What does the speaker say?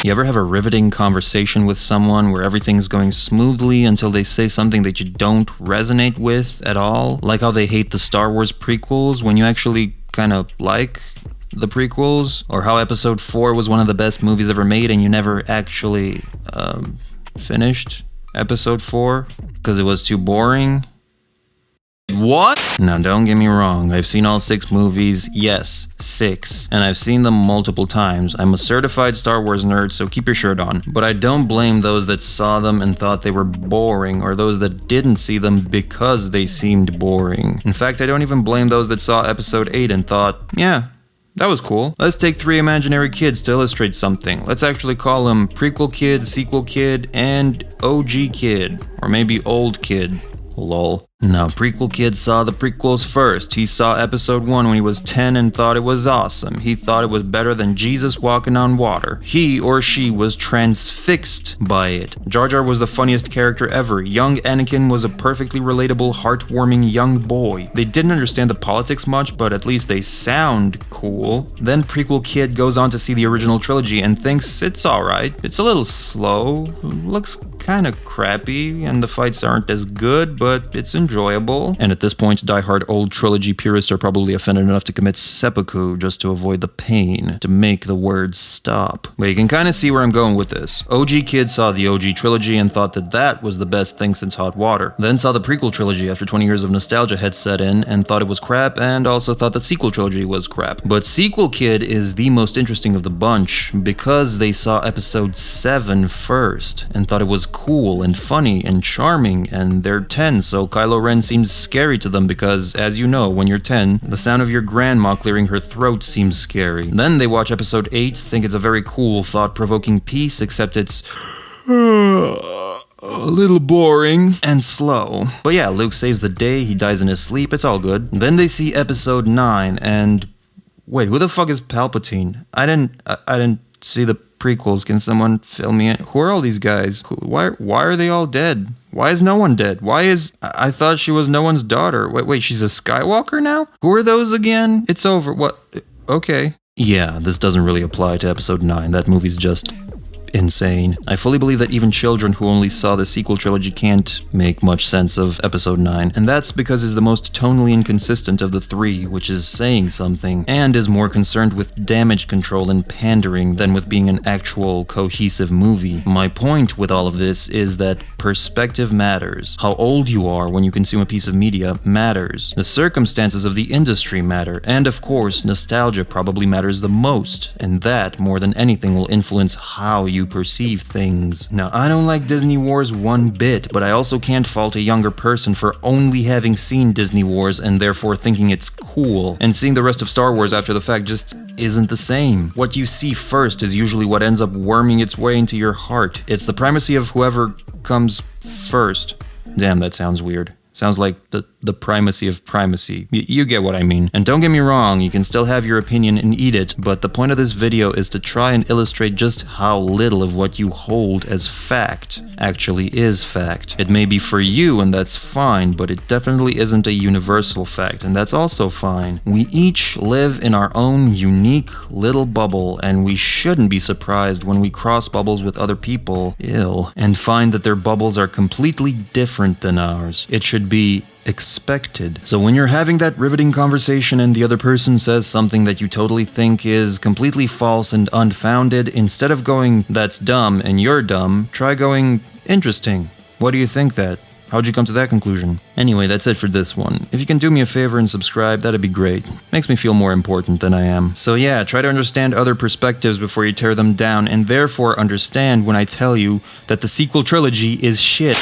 You ever have a riveting conversation with someone where everything's going smoothly until they say something that you don't resonate with at all? Like how they hate the Star Wars prequels when you actually kind of like the prequels? Or how Episode 4 was one of the best movies ever made and you never actually finished Episode 4 because it was too boring? What? Now, don't get me wrong. I've seen all 6 movies. Yes, 6. And I've seen them multiple times. I'm a certified Star Wars nerd, so keep your shirt on. But I don't blame those that saw them and thought they were boring, or those that didn't see them because they seemed boring. In fact, I don't even blame those that saw Episode 8 and thought, yeah, that was cool. Let's take 3 imaginary kids to illustrate something. Let's actually call them Prequel Kid, Sequel Kid, and OG Kid. Or maybe Old Kid. Lol. Now, Prequel Kid saw the prequels first. He saw Episode 1 when he was 10 and thought it was awesome. He thought it was better than Jesus walking on water. He or she was transfixed by it. Jar Jar was the funniest character ever. Young Anakin was a perfectly relatable, heartwarming young boy. They didn't understand the politics much, but at least they sound cool. Then Prequel Kid goes on to see the original trilogy and thinks it's alright. It's a little slow, looks kinda crappy, and the fights aren't as good, but it's enjoyable. And at this point, diehard old trilogy purists are probably offended enough to commit seppuku just to avoid the pain, to make the words stop. But you can kind of see where I'm going with this. OG Kid saw the OG trilogy and thought that that was the best thing since hot water. Then saw the prequel trilogy after 20 years of nostalgia had set in and thought it was crap, and also thought the sequel trilogy was crap. But Sequel Kid is the most interesting of the bunch because they saw Episode 7 first and thought it was cool and funny and charming, and they're 10, so Kylo Ren seems scary to them because, as you know, when you're 10, the sound of your grandma clearing her throat seems scary. Then they watch Episode 8, think it's a very cool, thought-provoking piece, except it's a little boring and slow. But yeah, Luke saves the day, he dies in his sleep, it's all good. Then they see Episode 9, and wait, who the fuck is Palpatine? I didn't see the prequels. Can someone fill me in? Who are all these guys? Why are they all dead? Why is no one dead? I thought she was no one's daughter. Wait, she's a Skywalker now? Who are those again? It's over. What? Okay. Yeah, this doesn't really apply to Episode 9. That movie's just insane. I fully believe that even children who only saw the sequel trilogy can't make much sense of Episode 9, and that's because it's the most tonally inconsistent of the 3, which is saying something, and is more concerned with damage control and pandering than with being an actual cohesive movie. My point with all of this is that perspective matters. How old you are when you consume a piece of media matters. The circumstances of the industry matter, and of course, nostalgia probably matters the most, and that, more than anything, will influence how you perceive things. Now, I don't like Disney Wars one bit, but I also can't fault a younger person for only having seen Disney Wars and therefore thinking it's cool, and seeing the rest of Star Wars after the fact just isn't the same. What you see first is usually what ends up worming its way into your heart. It's the primacy of whoever comes first. Damn, that sounds weird. Sounds like the primacy of primacy. You get what I mean. And don't get me wrong, you can still have your opinion and eat it, but the point of this video is to try and illustrate just how little of what you hold as fact actually is fact. It may be for you, and that's fine, but it definitely isn't a universal fact, and that's also fine. We each live in our own unique little bubble, and we shouldn't be surprised when we cross bubbles with other people, and find that their bubbles are completely different than ours. It should be expected. So when you're having that riveting conversation and the other person says something that you totally think is completely false and unfounded, instead of going, "That's dumb," and "You're dumb," try going, "Interesting. What do you think that? How'd you come to that conclusion?" Anyway, that's it for this one. If you can do me a favor and subscribe, that'd be great. Makes me feel more important than I am. So yeah, try to understand other perspectives before you tear them down, and therefore understand when I tell you that the sequel trilogy is shit.